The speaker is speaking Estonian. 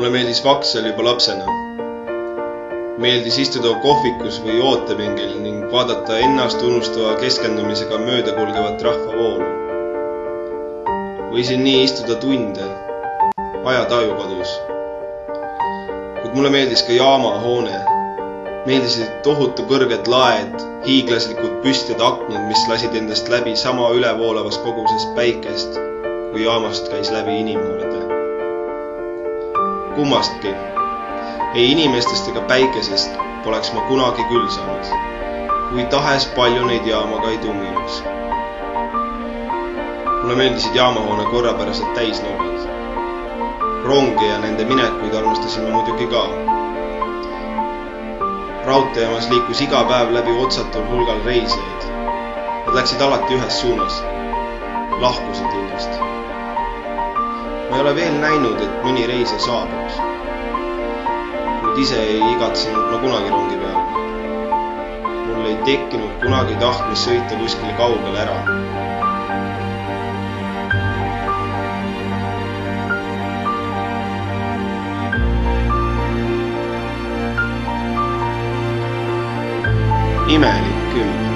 Mulle meeldis Vaksal juba lapsena. Meeldis istuda kohvikus või ootepingil ning vaadata ennast unustava keskendumisega mööda kulgevat rahvavoolu. Võisin nii istuda tunde, ajataju kadus. Kuid mulle meeldis ka jaamahoone. Meeldisid tohutu kõrged laed, hiiglaslikud püstjad aknad, mis lasid endast läbi sama ülevoolavas koguses päikest, kui jaamast käis läbi inimhorde. Kummastki, ei inimestest ega päikesest poleks ma kunagi küll saanud, kui tahes palju neid jaama ka ei tunginuks. Mulle meeldisid jaamahoone korrapärased täisnurgad. Rongi ja nende minekuid armastasin ma muidugi ka. Raudteejamas liikus iga päev läbi otsatul hulgal reisijaid. Nad läksid alati ühes suunas, lahkusid linnast. Ma ei ole veel näinud, et mõni reisija saabuks. Kuid ise ei igatsenud ma kunagi rongi peale. Mul ei tekkinud kunagi tahtmis sõita kuskile kaugele ära. Imelik küll.